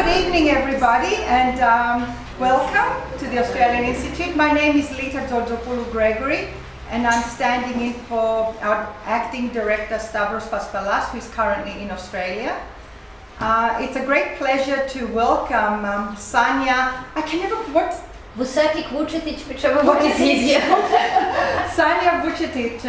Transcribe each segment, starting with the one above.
Good evening, everybody, and welcome to the Australian Institute. My name is Lita Georgopoulou Gregory, and I'm standing in for our acting director Stavros Paspalas, who is currently in Australia. It's a great pleasure to welcome Sanja. I can never, what? Vucetic, Vucetic, whichever one is easier. Sanja Vucetic.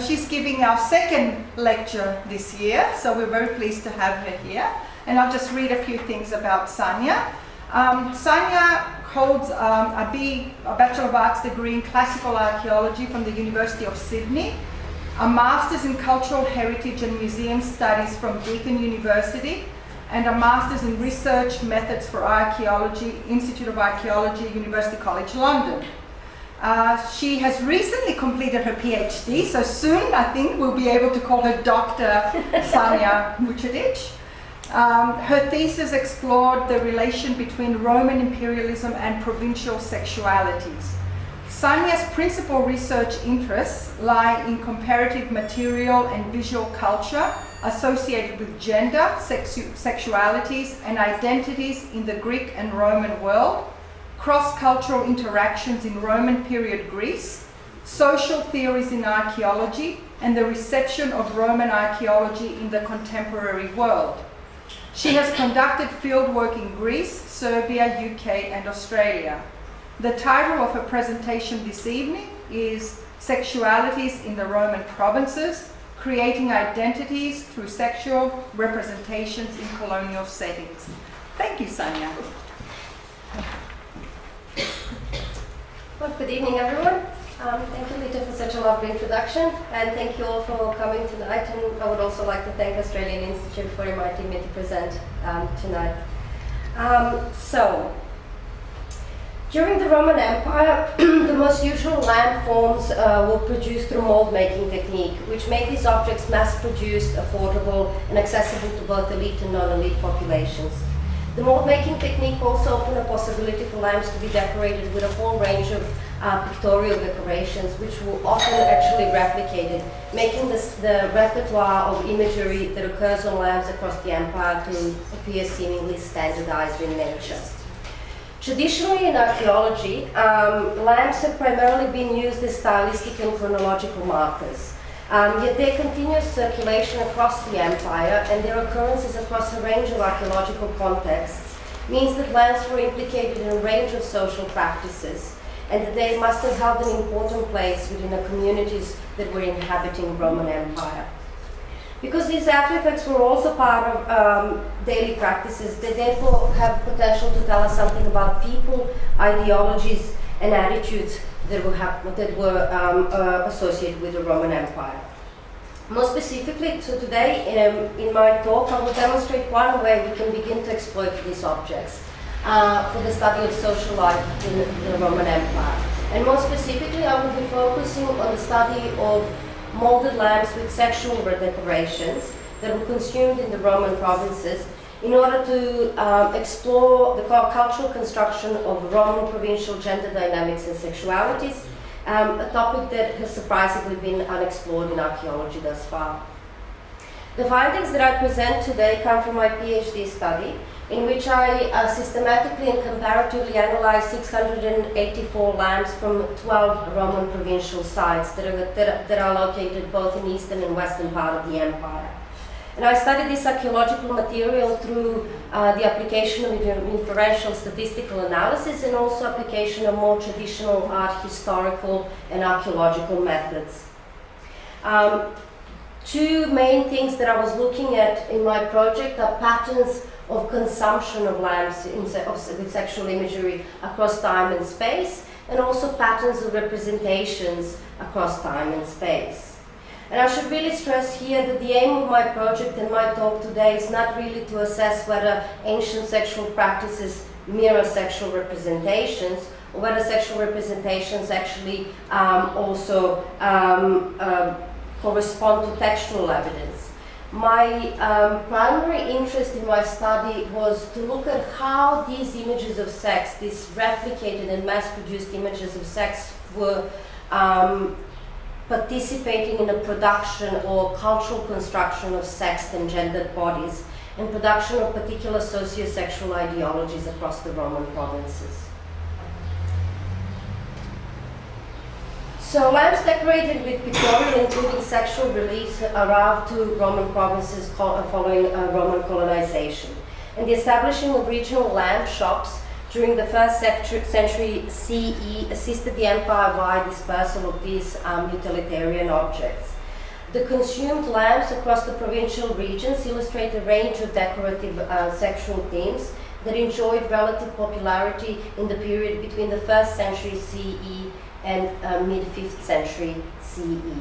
She's giving our second lecture this year, so we're very pleased to have her here. And I'll just read a few things about Sanja. Sanja holds a Bachelor of Arts degree in Classical Archaeology from the University of Sydney, a Master's in Cultural Heritage and Museum Studies from Deakin University, and a Master's in Research Methods for Archaeology, Institute of Archaeology, University College London. She has recently completed her PhD, so soon I think we'll be able to call her Dr. Sanja Vucetic. Her thesis explored the relation between Roman imperialism and provincial sexualities. Sanja's principal research interests lie in comparative material and visual culture associated with gender, sexualities, and identities in the Greek and Roman world, cross-cultural interactions in Roman period Greece, social theories in archaeology, and the reception of Roman archaeology in the contemporary world. She has conducted fieldwork in Greece, Serbia, UK, and Australia. The title of her presentation this evening is Sexualities in the Roman Provinces, Creating Identities Through Sexual Representations in Colonial Settings. Thank you, Sanja. Well, good evening, everyone. Thank you, Lita, for such a lovely introduction, and thank you all for coming tonight. And I would also like to thank Australian Institute for inviting me to present tonight. During the Roman Empire, the most usual land forms were produced through mold-making technique, which made these objects mass-produced, affordable, and accessible to both elite and non-elite populations. The mold-making technique also opened a possibility for lamps to be decorated with a whole range of pictorial decorations, which were often actually replicated, making the repertoire of imagery that occurs on lamps across the empire to appear seemingly standardized in nature. Traditionally in archaeology, lamps have primarily been used as stylistic and chronological markers. Yet their continuous circulation across the empire and their occurrences across a range of archaeological contexts means that lamps were implicated in a range of social practices, and that they must have held an important place within the communities that were inhabiting Roman Empire. Because these artifacts were also part of daily practices, they therefore have potential to tell us something about people, ideologies, and attitudes that were associated with the Roman Empire. More specifically, so today in my talk, I will demonstrate one way we can begin to exploit these objects for the study of social life in the Roman Empire. And more specifically, I will be focusing on the study of molded lamps with sexual decorations that were consumed in the Roman provinces in order to explore the cultural construction of Roman provincial gender dynamics and sexualities, a topic that has surprisingly been unexplored in archaeology thus far. The findings that I present today come from my PhD study, in which I systematically and comparatively analyzed 684 lamps from 12 Roman provincial sites that are located both in eastern and western part of the empire. And I studied this archaeological material through the application of inferential statistical analysis and also application of more traditional art historical and archaeological methods. Two main things that I was looking at in my project are patterns of consumption of lamps with sexual imagery across time and space, and also patterns of representations across time and space. And I should really stress here that the aim of my project and my talk today is not really to assess whether ancient sexual practices mirror sexual representations, or whether sexual representations actually also correspond to textual evidence. My primary interest in my study was to look at how these images of sex, these replicated and mass-produced images of sex, were participating in the production or cultural construction of sexed and gendered bodies, and production of particular socio-sexual ideologies across the Roman provinces. So lamps decorated with pictorial, including sexual reliefs, arrived to Roman provinces following Roman colonization. And the establishing of regional lamp shops during the 1st century CE assisted the empire-wide dispersal of these utilitarian objects. The consumed lamps across the provincial regions illustrate a range of decorative sexual themes that enjoyed relative popularity in the period between the 1st century CE and mid-5th century CE.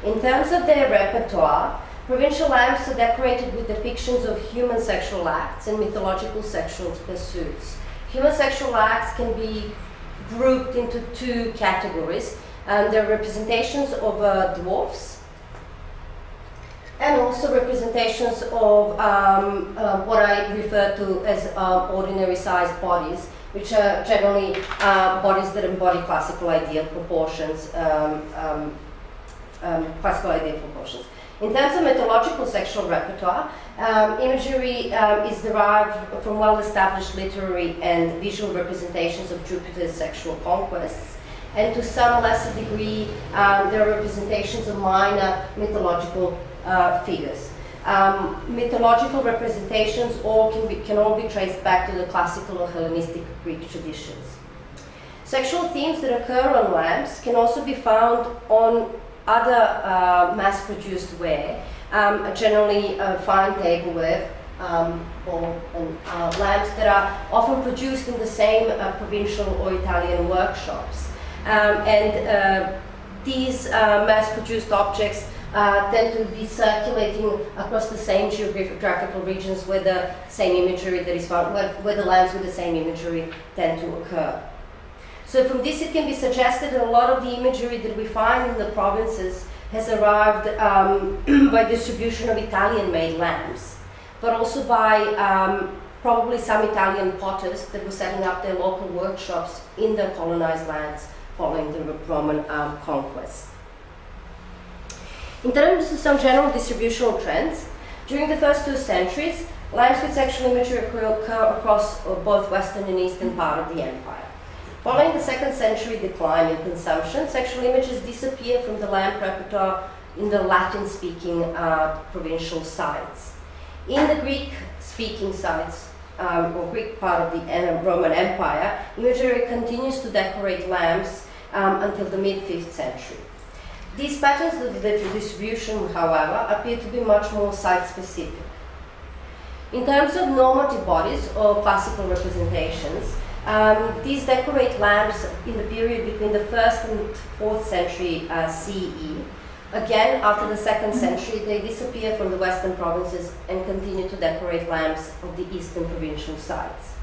In terms of their repertoire, provincial lamps are decorated with depictions of human sexual acts and mythological sexual pursuits. Human sexual acts can be grouped into 2 categories. There are representations of dwarfs and also representations of what I refer to as ordinary sized bodies, which are generally bodies that embody classical ideal proportions. In terms of mythological sexual repertoire, imagery is derived from well-established literary and visual representations of Jupiter's sexual conquests, and to some lesser degree, there are representations of minor mythological figures. Mythological representations can all be traced back to the classical or Hellenistic Greek traditions. Sexual themes that occur on lamps can also be found on other mass-produced ware, generally fine tableware, lamps that are often produced in the same provincial or Italian workshops. These mass-produced objects tend to be circulating across the same geographical regions where the same imagery that is found, where the lamps with the same imagery tend to occur. So from this it can be suggested that a lot of the imagery that we find in the provinces has arrived by distribution of Italian-made lamps, but also by probably some Italian potters that were setting up their local workshops in the colonized lands following the Roman conquest. In terms of some general distributional trends, during the first 2 centuries, lamps with sexual imagery occur across both western and eastern part of the empire. Following the 2nd century decline in consumption, sexual images disappear from the lamp repertoire in the Latin-speaking provincial sites. In the Greek-speaking sites, or Greek part of the Roman Empire, imagery continues to decorate lamps until the mid-5th century. These patterns of the distribution, however, appear to be much more site-specific. In terms of normative bodies or classical representations, these decorate lamps in the period between the 1st and 4th century CE. Again, after the 2nd century, they disappear from the western provinces and continue to decorate lamps of the eastern provincial sites.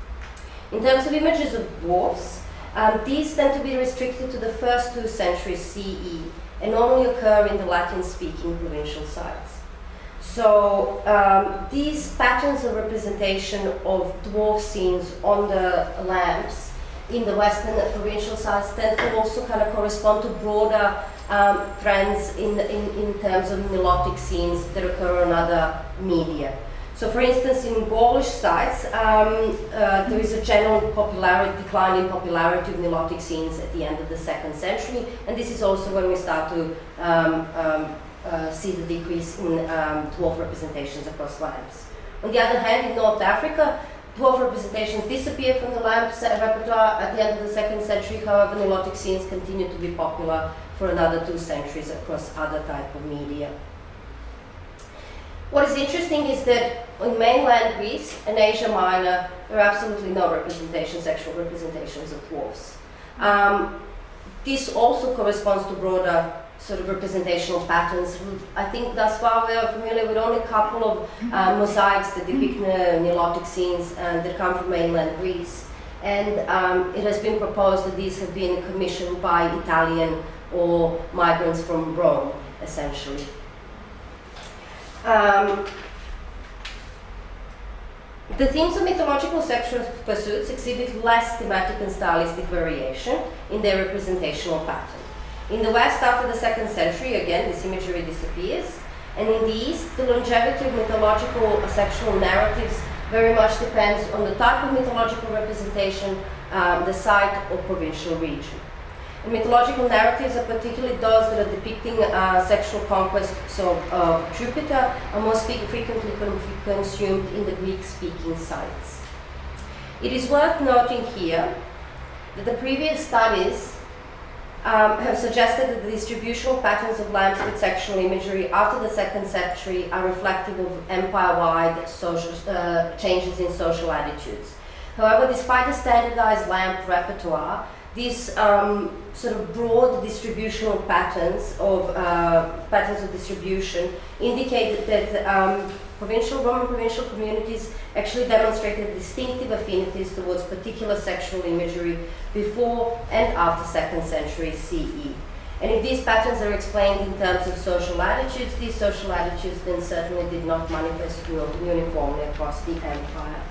In terms of images of dwarfs, these tend to be restricted to the first 2 centuries CE and only occur in the Latin-speaking provincial sites. So these patterns of representation of dwarf scenes on the lamps in the western provincial sites tend to also kind of correspond to broader trends in terms of nilotic scenes that occur on other media. So for instance, in Gaulish sites, there is a general decline in popularity of nilotic scenes at the end of the 2nd century, and this is also when we start to see the decrease in dwarf representations across lamps. On the other hand, in North Africa, dwarf representations disappear from the lamp repertoire at the end of the 2nd century. However, nilotic scenes continue to be popular for another 2 centuries across other type of media. What is interesting is that in mainland Greece and Asia Minor, there are absolutely no sexual representations of dwarfs. This also corresponds to broader sort of representational patterns. I think thus far we are familiar with only a couple of mosaics that depict nilotic scenes that come from mainland Greece. And it has been proposed that these have been commissioned by Italian or migrants from Rome, essentially. The themes of mythological sexual pursuits exhibit less thematic and stylistic variation in their representational pattern. In the West, after the 2nd century, again, this imagery disappears. And in these, the longevity of mythological sexual narratives very much depends on the type of mythological representation, the site or provincial region. And mythological narratives are particularly those that are depicting sexual conquests of Jupiter are most frequently consumed in the Greek-speaking sites. It is worth noting here that the previous studies have suggested that the distributional patterns of lamps with sexual imagery after the 2nd century are reflective of empire-wide social changes in social attitudes. However, despite the standardized lamp repertoire, these sort of broad distributional patterns of distribution indicate that Roman provincial communities actually demonstrated distinctive affinities towards particular sexual imagery before and after 2nd century CE. And if these patterns are explained in terms of social attitudes, these social attitudes then certainly did not manifest uniformly across the empire.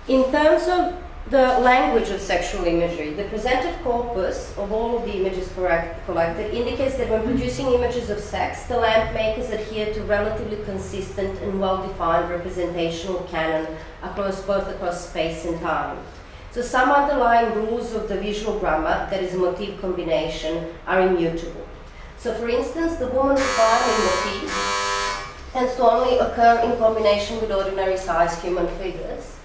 In terms of the language of sexual imagery, the presented corpus of all of the images collected indicates that when producing images of sex, the lamp makers adhere to relatively consistent and well-defined representational canon across space and time. So some underlying rules of the visual grammar, that is a motif combination, are immutable. So for instance, the woman defined motif tends to only occur in combination with ordinary sized human figures,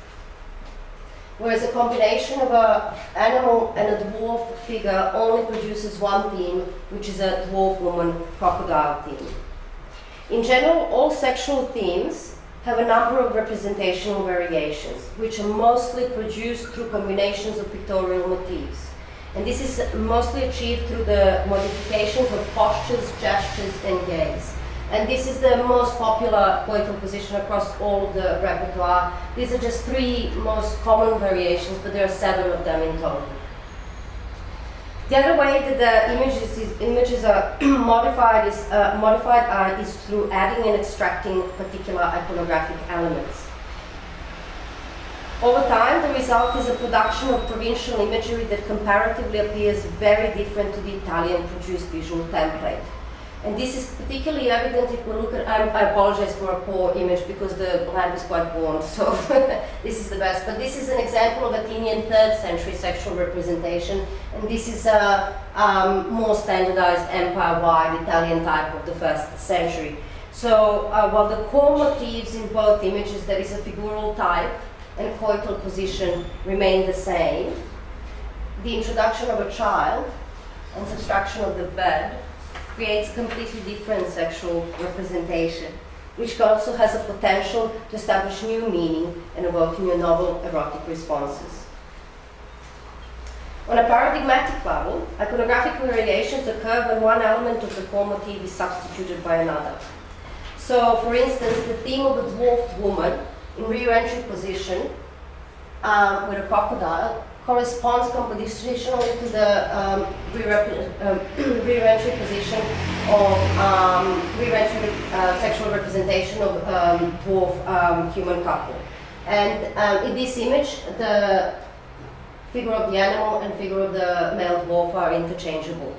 whereas a combination of an animal and a dwarf figure only produces one theme, which is a dwarf woman crocodile theme. In general, all sexual themes have a number of representational variations, which are mostly produced through combinations of pictorial motifs. And this is mostly achieved through the modifications of postures, gestures, and gaze. And this is the most popular coital position across all of the repertoire. These are just 3 most common variations, but there are 7 of them in total. The other way that the images are modified is through adding and extracting particular iconographic elements. Over time, the result is a production of provincial imagery that comparatively appears very different to the Italian-produced visual template. And this is particularly evident if we look at, I apologize for a poor image because the lamp is quite worn, so this is the best. But this is an example of Athenian 3rd century sexual representation, and this is a more standardized empire-wide Italian type of the 1st century. So while the core motifs in both images, that is a figural type and coital position, remain the same, the introduction of a child and subtraction of the bed creates completely different sexual representation, which also has a potential to establish new meaning and evoke new novel erotic responses. On a paradigmatic level, iconographic variations occur when one element of the core motif is substituted by another. So, for instance, the theme of a dwarfed woman in rear-entry position with a crocodile corresponds compositionally to the rear-entry position of rear-entry sexual representation of dwarf human couple. And in this image, the figure of the animal and figure of the male dwarf are interchangeable.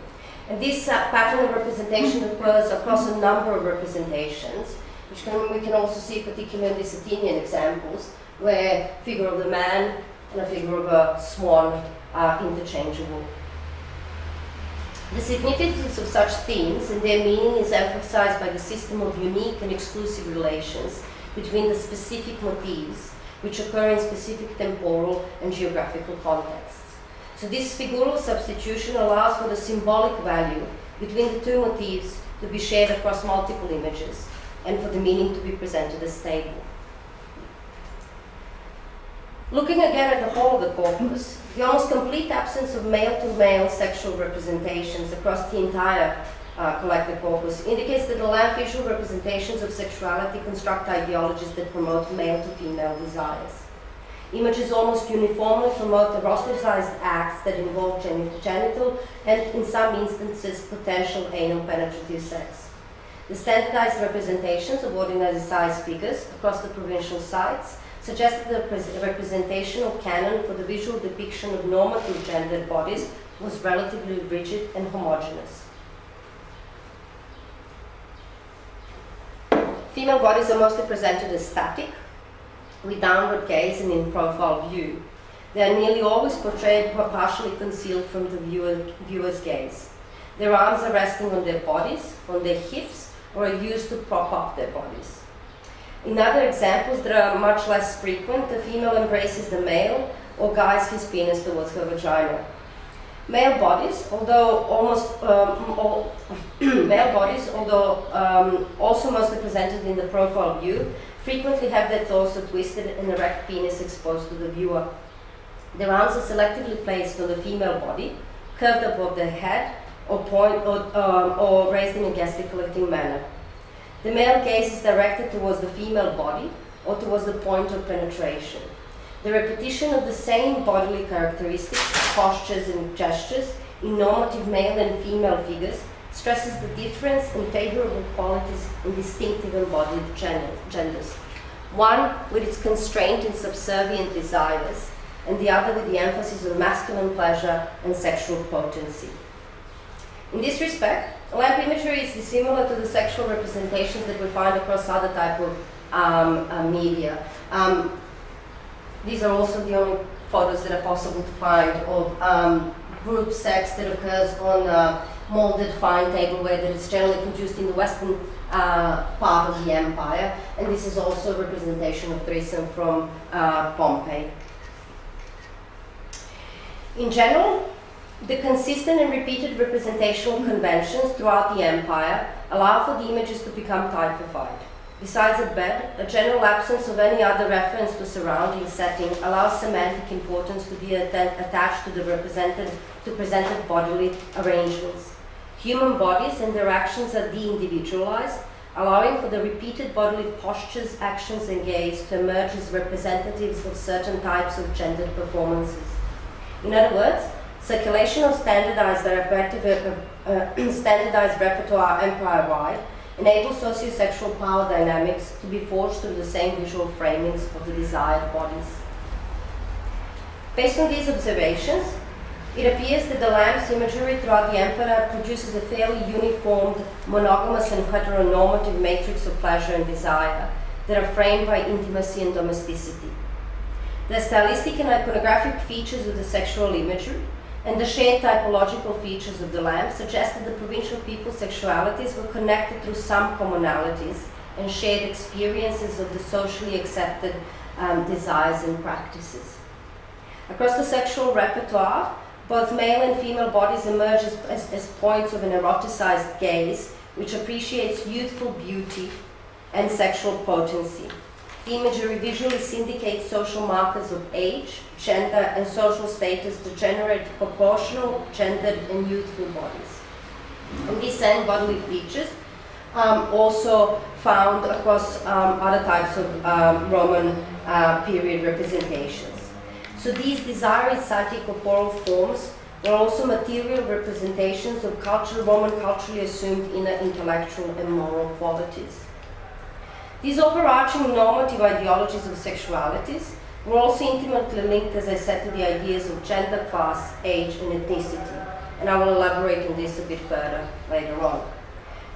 And this pattern of representation occurs across a number of representations, which we can also see particularly in these Athenian examples, where figure of the man and a figure of a swan are interchangeable. The significance of such themes and their meaning is emphasized by the system of unique and exclusive relations between the specific motifs, which occur in specific temporal and geographical contexts. So this figural substitution allows for the symbolic value between the 2 motifs to be shared across multiple images and for the meaning to be presented as stable. Looking again at the whole of the corpus, the almost complete absence of male-to-male sexual representations across the entire collected corpus indicates that the lamp visual representations of sexuality construct ideologies that promote male-to-female desires. Images almost uniformly promote eroticized acts that involve genital and, in some instances, potential anal penetrative sex. The standardized representations of ordinary sized figures across the provincial sites suggested that the representational canon for the visual depiction of normative gendered bodies was relatively rigid and homogeneous. Female bodies are mostly presented as static, with downward gaze and in profile view. They are nearly always portrayed partially concealed from the viewer's gaze. Their arms are resting on their bodies, on their hips, or are used to prop up their bodies. In other examples that are much less frequent, the female embraces the male or guides his penis towards her vagina. Male bodies, although also mostly presented in the profile view, frequently have their torso twisted and erect penis exposed to the viewer. Their arms are selectively placed on the female body, curved above the head, or raised in a gesticulating manner. The male gaze is directed towards the female body or towards the point of penetration. The repetition of the same bodily characteristics, postures, and gestures in normative male and female figures stresses the difference in favorable qualities in distinctive embodied genders. One with its constraint and subservient desires, and the other with the emphasis on masculine pleasure and sexual potency. In this respect, lamp imagery is dissimilar to the sexual representations that we find across other type of media. These are also the only photos that are possible to find of group sex that occurs on molded fine tableware that is generally produced in the western part of the empire, and this is also a representation of threesome from Pompeii. In general, the consistent and repeated representational conventions throughout the empire allow for the images to become typified. Besides a bed, a general absence of any other reference to surrounding setting allows semantic importance to be attached to the presented bodily arrangements. Human bodies and their actions are de-individualized, allowing for the repeated bodily postures, actions, and gaze to emerge as representatives of certain types of gendered performances. In other words, circulation of standardized repertoire empire-wide enables sociosexual power dynamics to be forged through the same visual framings of the desired bodies. Based on these observations, it appears that the lamp's imagery throughout the empire produces a fairly uniformed, monogamous and heteronormative matrix of pleasure and desire that are framed by intimacy and domesticity. The stylistic and iconographic features of the sexual imagery and the shared typological features of the lamp suggest that the provincial people's sexualities were connected through some commonalities and shared experiences of the socially accepted desires and practices. Across the sexual repertoire, both male and female bodies emerge as points of an eroticized gaze which appreciates youthful beauty and sexual potency. The imagery visually syndicates social markers of age, gender, and social status to generate proportional, gendered, and youthful bodies. And these same bodily features also found across other types of Roman period representations. So these desired psychic-corporal forms were also material representations of Roman culturally assumed inner intellectual and moral qualities. These overarching normative ideologies of sexualities were also intimately linked, as I said, to the ideas of gender, class, age, and ethnicity, and I will elaborate on this a bit further later on.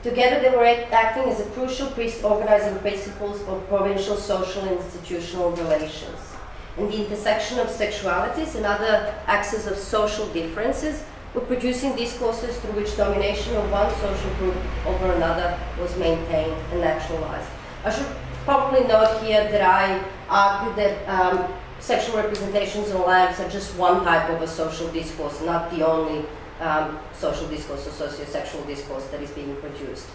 Together, they were acting as a crucial organizing principles of provincial social and institutional relations. And the intersection of sexualities and other axes of social differences were producing discourses through which domination of one social group over another was maintained and naturalized. I should probably note here that I argue that sexual representations on lamps are just one type of a social discourse, not the only social discourse or socio-sexual discourse that is being produced.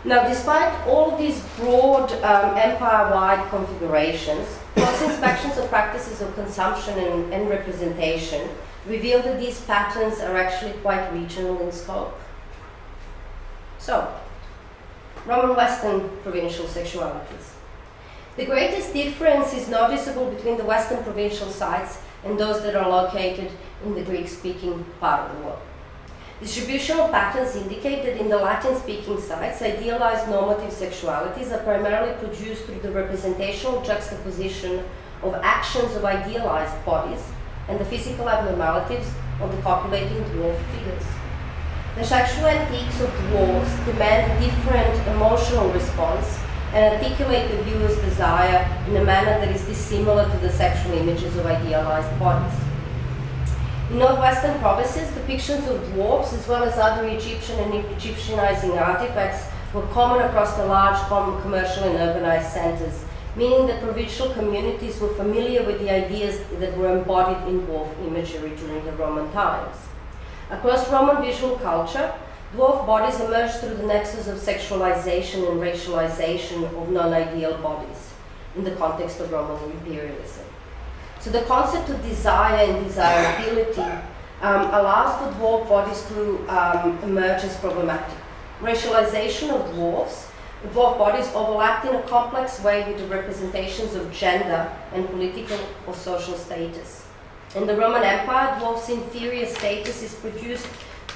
Now, despite all of these broad empire-wide configurations, close inspections of practices of consumption and representation reveal that these patterns are actually quite regional in scope. So, Roman Western provincial sexualities. The greatest difference is noticeable between the Western provincial sites and those that are located in the Greek-speaking part of the world. Distributional patterns indicate that in the Latin-speaking sites, idealized normative sexualities are primarily produced through the representational juxtaposition of actions of idealized bodies and the physical abnormalities of the copulating dwarf figures. The sexual antiques of dwarfs demand a different emotional response and articulate the viewer's desire in a manner that is dissimilar to the sexual images of idealized bodies. In northwestern provinces, depictions of dwarfs as well as other Egyptian and Egyptianizing artifacts were common across the large commercial and urbanized centers, meaning that provincial communities were familiar with the ideas that were embodied in dwarf imagery during the Roman times. Across Roman visual culture, dwarf bodies emerged through the nexus of sexualization and racialization of non-ideal bodies in the context of Roman imperialism. So the concept of desire and desirability allows for dwarf bodies to emerge as problematic. Racialization of dwarf bodies overlapped in a complex way with the representations of gender and political or social status. In the Roman Empire, dwarf's inferior status is produced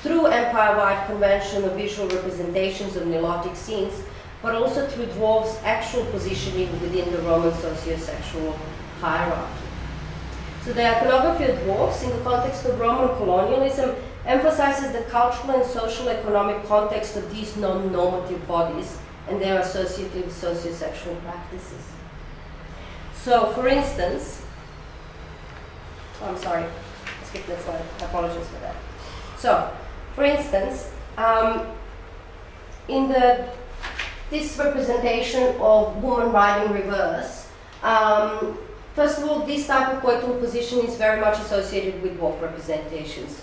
through empire-wide convention of visual representations of nilotic scenes, but also through dwarfs' actual positioning within the Roman socio-sexual hierarchy. So the iconography of dwarfs in the context of Roman colonialism emphasizes the cultural and social economic context of these non-normative bodies and their associative socio-sexual practices. So, for instance, I'm sorry, I skipped that slide, I apologize for that. So, for instance, in this representation of woman riding reverse, first of all, this type of coital position is very much associated with dwarf representations.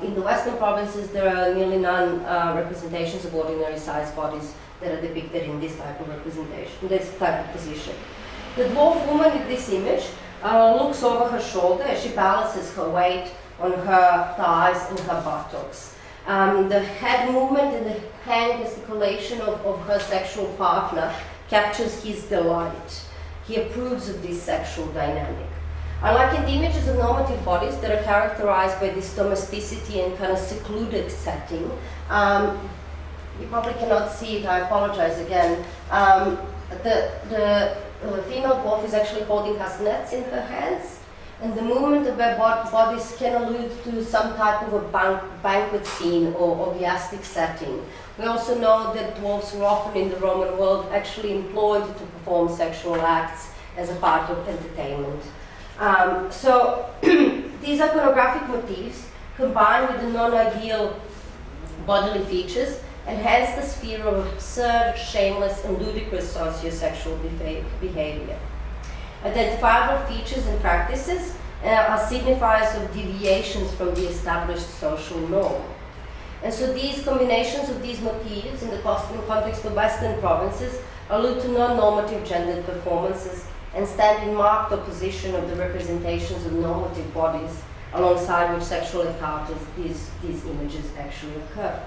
In the Western provinces, there are nearly none representations of ordinary sized bodies that are depicted in this type of representation, this type of position. The dwarf woman in this image looks over her shoulder as she balances her weight on her thighs and her buttocks. The head movement and the hand gesticulation of her sexual partner captures his delight. He approves of this sexual dynamic. Unlike in the images of normative bodies that are characterized by this domesticity and kind of secluded setting, you probably cannot see it, I apologize again. The female dwarf is actually holding castanets in her hands, and the movement of their bodies can allude to some type of a banquet scene or orgiastic setting. We also know that dwarfs were often in the Roman world actually employed to perform sexual acts as a part of entertainment. So these iconographic motifs, combined with the non-ideal bodily features, enhance the sphere of absurd, shameless, and ludicrous socio-sexual behavior. Identifiable features and practices are signifiers of deviations from the established social norm. And so these combinations of these motifs in the context of Western provinces allude to non-normative gendered performances and stand in marked opposition of the representations of normative bodies alongside which sexual encounters these images actually occur.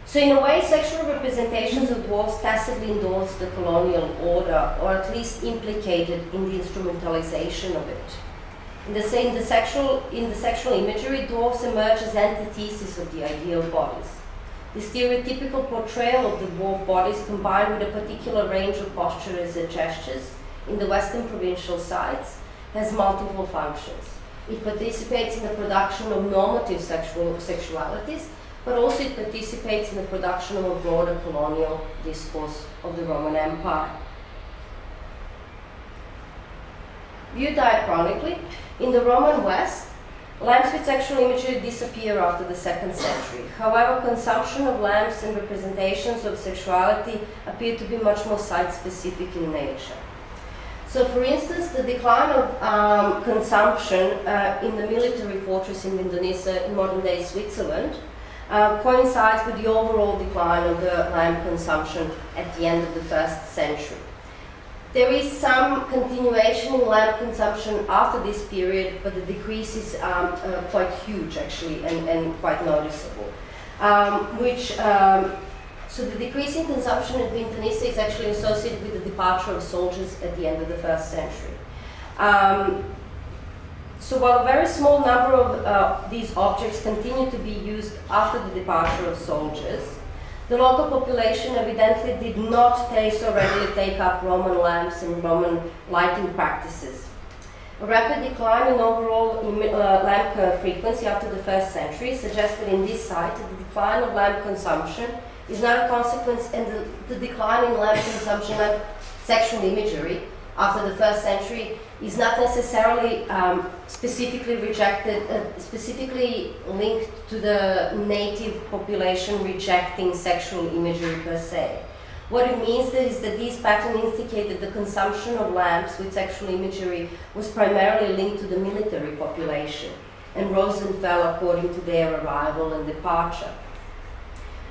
So in a way, sexual representations of dwarfs tacitly endorse the colonial order, or at least implicated in the instrumentalization of it. In the sexual imagery, dwarfs emerge as antithesis of the ideal bodies. The stereotypical portrayal of the dwarf bodies, combined with a particular range of postures and gestures in the Western provincial sites, has multiple functions. It participates in the production of normative sexualities, but also it participates in the production of a broader colonial discourse of the Roman Empire. Viewed diachronically, in the Roman West, lamps with sexual imagery disappear after the 2nd century. However, consumption of lamps and representations of sexuality appear to be much more site-specific in nature. So, for instance, the decline of consumption in the military fortress in Indonesia, in modern-day Switzerland, coincides with the overall decline of the lamp consumption at the end of the 1st century. There is some continuation in lamp consumption after this period, but the decrease is quite huge actually and quite noticeable. So the decrease in consumption in Indonesia is actually associated with the departure of soldiers at the end of the 1st century. So while a very small number of these objects continue to be used after the departure of soldiers, the local population evidently did not so readily take up Roman lamps and Roman lighting practices. A rapid decline in overall lamp frequency after the 1st century suggests that in this site the decline of lamp consumption is not a consequence, and the decline in lamp consumption of sexual imagery after the 1st century is not necessarily specifically linked to the native population rejecting sexual imagery per se. What it means is that these patterns indicated the consumption of lamps with sexual imagery was primarily linked to the military population and rose and fell according to their arrival and departure.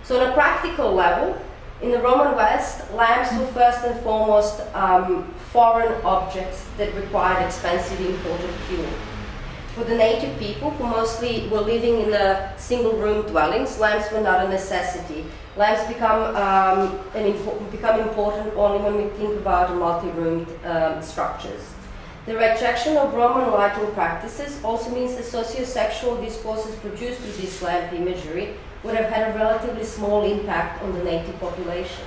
So on a practical level, in the Roman West, lamps were first and foremost foreign objects that required expensive imported fuel. For the native people, who mostly were living in single-room dwellings, lamps were not a necessity. Lamps become important only when we think about multi-room structures. The rejection of Roman lighting practices also means that socio-sexual discourses produced with this lamp imagery would have had a relatively small impact on the native population.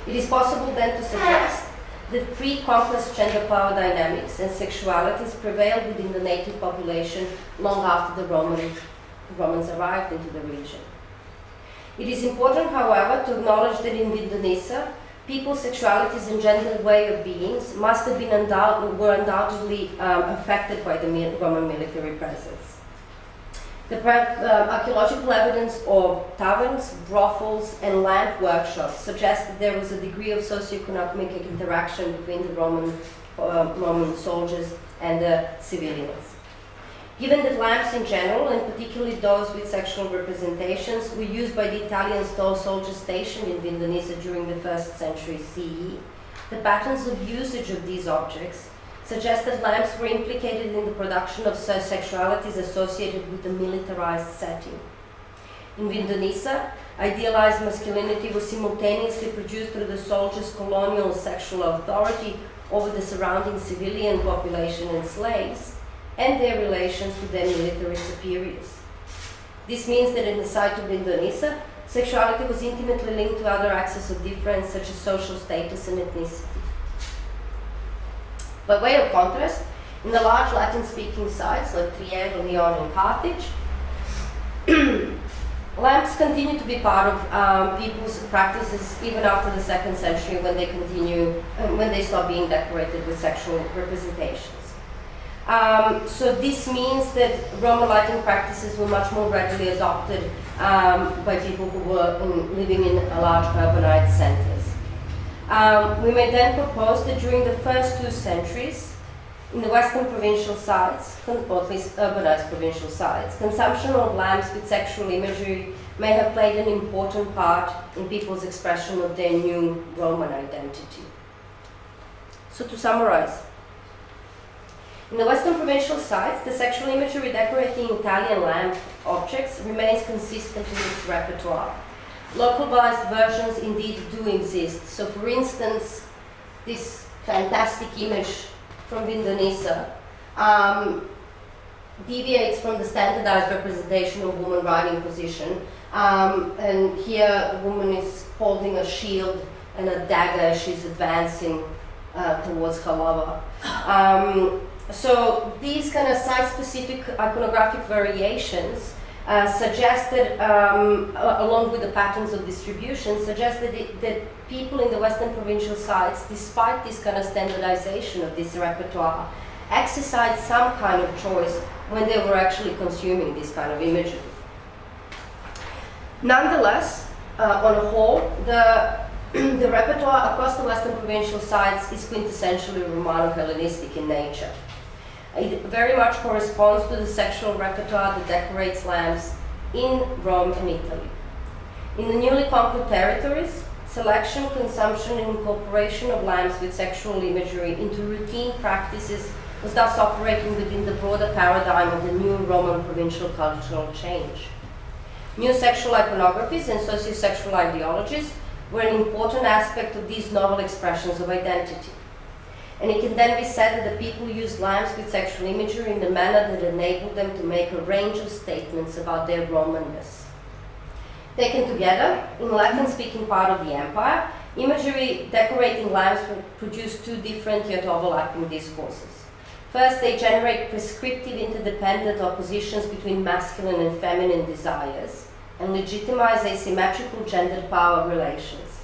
It is possible then to suggest that pre-conquest gender power dynamics and sexualities prevailed within the native population long after the Romans arrived into the region. It is important, however, to acknowledge that in Indonesia, people's sexualities and gender way of beings must have been were undoubtedly affected by the Roman military presence. The archaeological evidence of taverns, brothels, and lamp workshops suggests that there was a degree of socioeconomic interaction between the Roman soldiers and the civilians. Given that lamps in general, and particularly those with sexual representations, were used by the Italian soldiers stationed in Indonesia during the 1st century CE, the patterns of usage of these objects suggest that lamps were implicated in the production of sexualities associated with a militarized setting. In Indonesia, idealized masculinity was simultaneously produced through the soldiers' colonial sexual authority over the surrounding civilian population and slaves, and their relations to their military superiors. This means that in the site of Indonesia, sexuality was intimately linked to other axes of difference such as social status and ethnicity. By way of contrast, in the large Latin-speaking sites like Trier, Lyon, and Carthage, lamps continue to be part of people's practices even after the 2nd century, when they stop being decorated with sexual representations. So this means that Roman lighting practices were much more readily adopted by people who were living in large urbanized centers. We may then propose that during the first 2 centuries, in the Western provincial sites, or at least urbanized provincial sites, consumption of lamps with sexual imagery may have played an important part in people's expression of their new Roman identity. So to summarize, in the Western provincial sites, the sexual imagery decorating Italian lamp objects remains consistent in its repertoire. Localized versions indeed do exist. So for instance, this fantastic image from Indonesia deviates from the standardized representation of woman riding position. And here the woman is holding a shield and a dagger as she's advancing towards her lover. So these kind of site-specific iconographic variations suggested, along with the patterns of distribution, suggested that people in the Western provincial sites, despite this kind of standardization of this repertoire, exercised some kind of choice when they were actually consuming this kind of imagery. Nonetheless, on a whole, the repertoire across the Western provincial sites is quintessentially Romano-Hellenistic in nature. It very much corresponds to the sexual repertoire that decorates lamps in Rome and Italy. In the newly conquered territories, selection, consumption, and incorporation of lamps with sexual imagery into routine practices was thus operating within the broader paradigm of the new Roman provincial cultural change. New sexual iconographies and socio-sexual ideologies were an important aspect of these novel expressions of identity. And it can then be said that the people used lamps with sexual imagery in a manner that enabled them to make a range of statements about their Romanness. Taken together, in the Latin-speaking part of the empire, imagery decorating lamps produced 2 different yet overlapping discourses. First, they generate prescriptive interdependent oppositions between masculine and feminine desires and legitimize asymmetrical gendered power relations.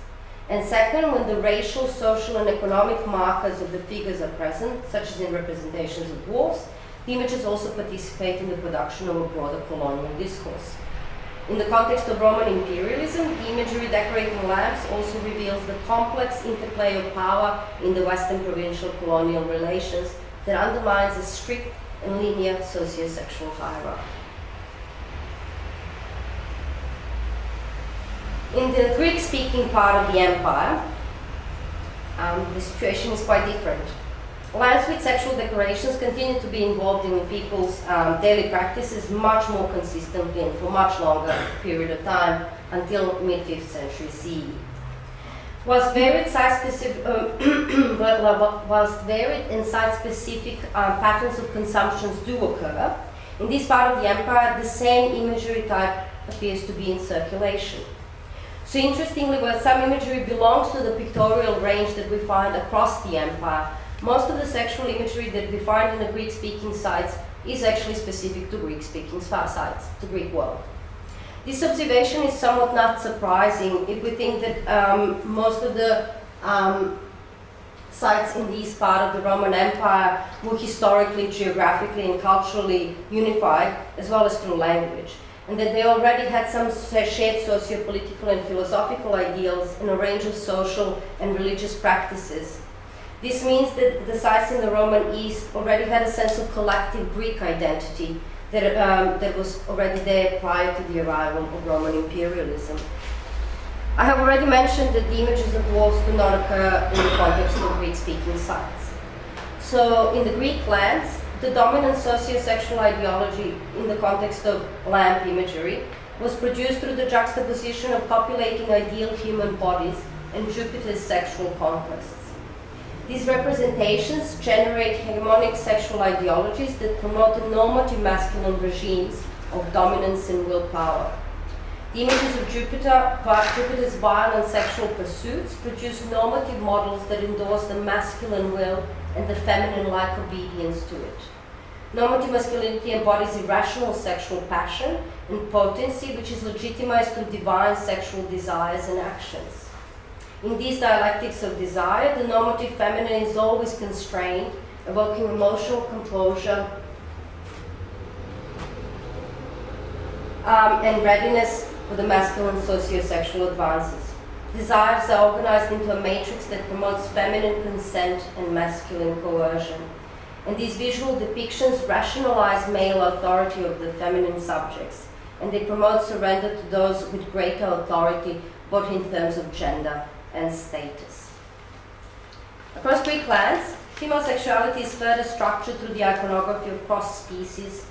And second, when the racial, social, and economic markers of the figures are present, such as in representations of dwarfs, the images also participate in the production of a broader colonial discourse. In the context of Roman imperialism, the imagery decorating lamps also reveals the complex interplay of power in the Western provincial colonial relations that undermines a strict and linear socio-sexual hierarchy. In the Greek-speaking part of the empire, the situation is quite different. Lamps with sexual decorations continue to be involved in people's daily practices much more consistently and for much longer period of time until mid-5th century CE. Whilst varied and site-specific patterns of consumptions do occur, in this part of the empire, the same imagery type appears to be in circulation. So interestingly, while some imagery belongs to the pictorial range that we find across the empire, most of the sexual imagery that we find in the Greek-speaking sites is actually specific to Greek-speaking sites, the Greek world. This observation is somewhat not surprising if we think that most of the sites in this part of the Roman Empire were historically, geographically, and culturally unified, as well as through language, and that they already had some shared socio-political and philosophical ideals and a range of social and religious practices. This means that the sites in the Roman East already had a sense of collective Greek identity that was already there prior to the arrival of Roman imperialism. I have already mentioned that the images of dwarfs do not occur in the context of Greek-speaking sites. So in the Greek lands, the dominant socio-sexual ideology in the context of lamp imagery was produced through the juxtaposition of copulating ideal human bodies and Jupiter's sexual conquests. These representations generate hegemonic sexual ideologies that promote normative masculine regimes of dominance and willpower. The images of Jupiter's violent sexual pursuits produce normative models that endorse the masculine will and the feminine-like obedience to it. Normative masculinity embodies irrational sexual passion and potency, which is legitimized through divine sexual desires and actions. In these dialectics of desire, the normative feminine is always constrained, evoking emotional composure and readiness for the masculine socio-sexual advances. Desires are organized into a matrix that promotes feminine consent and masculine coercion. And these visual depictions rationalize male authority of the feminine subjects, and they promote surrender to those with greater authority, both in terms of gender and status. Across Greek lands, female sexuality is further structured through the iconography of cross-species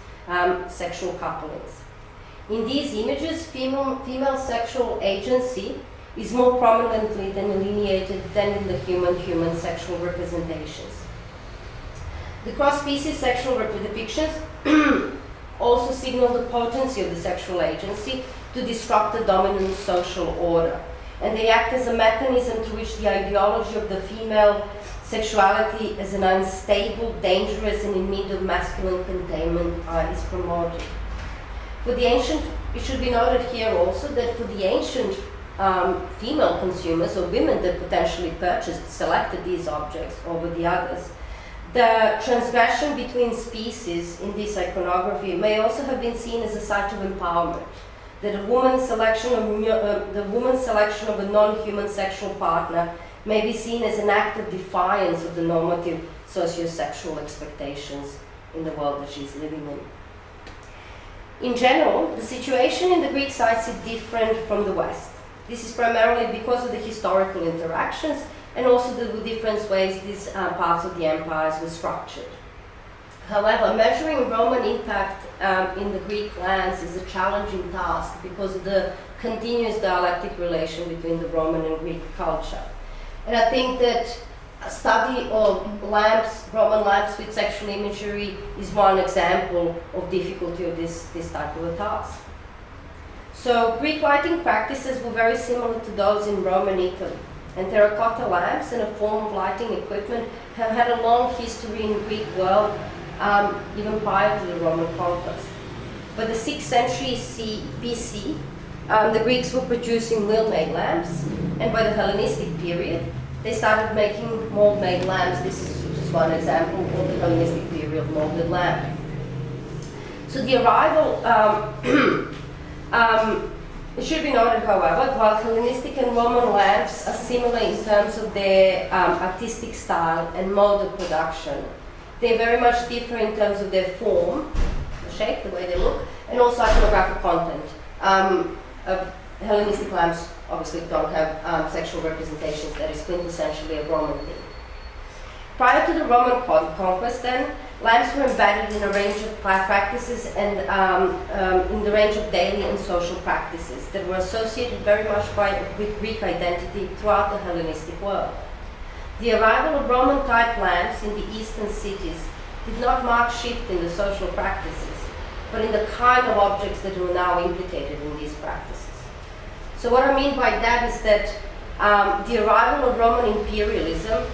sexual couplings. In these images, female sexual agency is more prominently delineated than in the human sexual representations. The cross-species sexual depictions also signal the potency of the sexual agency to disrupt the dominant social order, and they act as a mechanism through which the ideology of the female sexuality as an unstable, dangerous, and in need of masculine containment is promoted. For the ancient, it should be noted here also that for the ancient female consumers or women that potentially selected these objects over the others, the transgression between species in this iconography may also have been seen as a sign of empowerment, that the woman's selection of a non-human sexual partner may be seen as an act of defiance of the normative socio-sexual expectations in the world that she's living in. In general, the situation in the Greek sites is different from the West. This is primarily because of the historical interactions and also the different ways these parts of the empires were structured. However, measuring Roman impact in the Greek lands is a challenging task because of the continuous dialectic relation between the Roman and Greek culture. And I think that a study of Roman lamps with sexual imagery is one example of difficulty of this type of a task. So Greek lighting practices were very similar to those in Roman Italy. and terracotta lamps and a form of lighting equipment have had a long history in the Greek world, even prior to the Roman conquest. By the 6th century BC, the Greeks were producing mill-made lamps, and by the Hellenistic period, they started making mold-made lamps. This is just one example of the Hellenistic period molded lamp. So the arrival, it should be noted, however, while Hellenistic and Roman lamps are similar in terms of their artistic style and mode of production, they very much differ in terms of their form, the shape, the way they look, and also iconographic content. Hellenistic lamps obviously don't have sexual representations. That is quintessentially a Roman thing. Prior to the Roman conquest, then, lamps were embedded in a range of practices and in the range of daily and social practices that were associated very much with Greek identity throughout the Hellenistic world. The arrival of Roman-type lamps in the eastern cities did not mark shift in the social practices, but in the kind of objects that were now implicated in these practices. So what I mean by that is that the arrival of Roman imperialism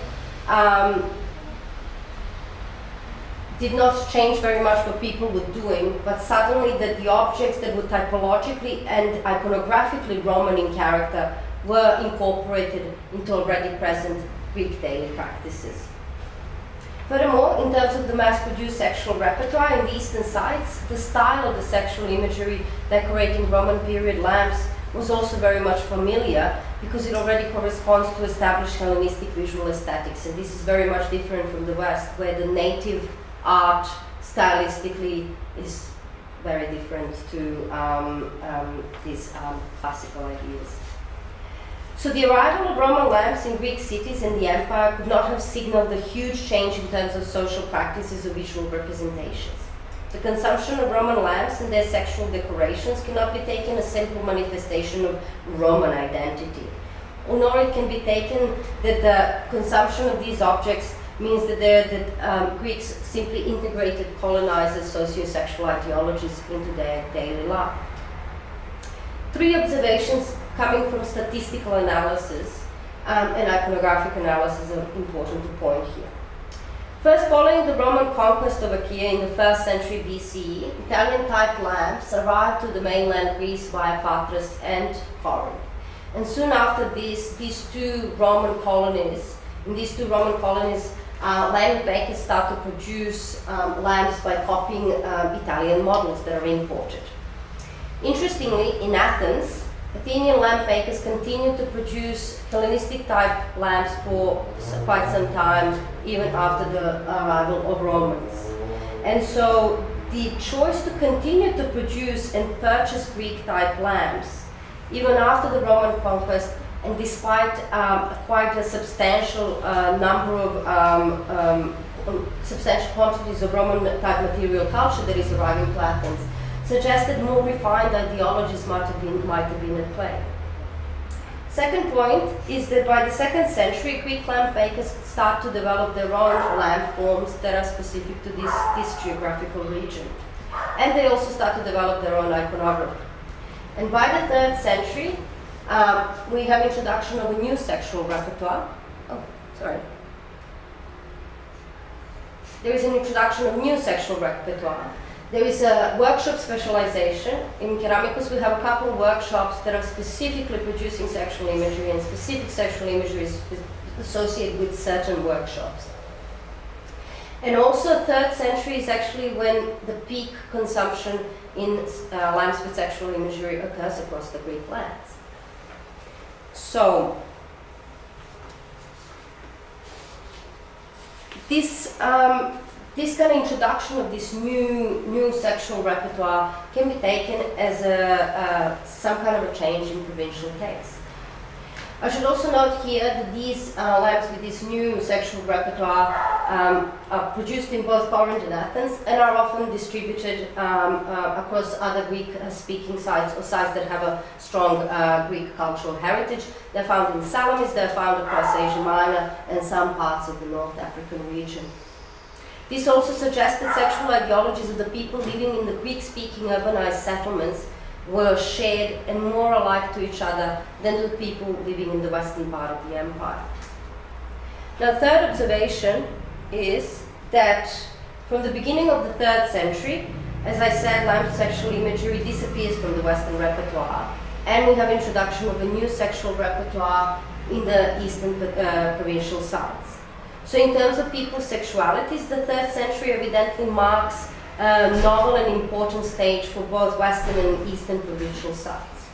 did not change very much what people were doing, but suddenly that the objects that were typologically and iconographically Roman in character were incorporated into already present Greek daily practices. Furthermore, in terms of the mass-produced sexual repertoire in the eastern sites, the style of the sexual imagery decorating Roman period lamps was also very much familiar because it already corresponds to established Hellenistic visual aesthetics, and this is very much different from the West, where the native art stylistically is very different to these classical ideas. So the arrival of Roman lamps in Greek cities and the empire could not have signaled a huge change in terms of social practices or visual representations. The consumption of Roman lamps and their sexual decorations cannot be taken as simple manifestation of Roman identity, nor it can be taken that the consumption of these objects means that Greeks simply integrated colonizers' socio-sexual ideologies into their daily life. Three observations coming from statistical analysis and iconographic analysis are important to point here. First, following the Roman conquest of Achaea in the 1st century BCE, Italian-type lamps arrived to the mainland Greece via Patras and Corinth. And soon after this, in these two Roman colonies, lamp makers start to produce lamps by copying Italian models that are imported. Interestingly, in Athens, Athenian lamp makers continued to produce Hellenistic-type lamps for quite some time, even after the arrival of Romans. And so the choice to continue to produce and purchase Greek-type lamps, even after the Roman conquest, and despite quite a substantial number of substantial quantities of Roman-type material culture that is arriving to Athens, suggested more refined ideologies might have been at play. Second point is that by the 2nd century, Greek lamp makers start to develop their own lamp forms that are specific to this geographical region. And they also start to develop their own iconography. And by the 3rd century, we have introduction of a new sexual repertoire. There is an introduction of new sexual repertoire. There is a workshop specialization. In Keramikos, we have a couple of workshops that are specifically producing sexual imagery, and specific sexual imagery is associated with certain workshops. And also 3rd century is actually when the peak consumption in lamps with sexual imagery occurs across the Greek lands. So, this kind of introduction of this new sexual repertoire can be taken as some kind of a change in provincial taste. I should also note here that these lamps with this new sexual repertoire are produced in both Corinth and Athens and are often distributed across other Greek-speaking sites or sites that have a strong Greek cultural heritage. They're found in Salamis, they're found across Asia Minor and some parts of the North African region. This also suggests that sexual ideologies of the people living in the Greek-speaking urbanized settlements were shared and more alike to each other than to people living in the western part of the empire. Now, third observation is that from the beginning of the 3rd century, as I said, lamp sexual imagery disappears from the Western repertoire, and we have introduction of a new sexual repertoire in the Eastern provincial sites. So in terms of people's sexualities, the 3rd century evidently marks a novel and important stage for both Western and Eastern provincial sites.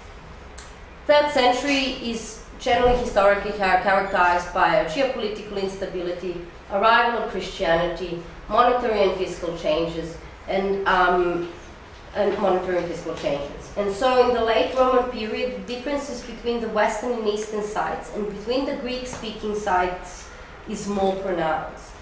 3rd century is generally historically characterized by geopolitical instability, arrival of Christianity, monetary and fiscal changes, and monetary and fiscal changes. And so in the late Roman period, the differences between the Western and Eastern sites and between the Greek-speaking sites is more pronounced.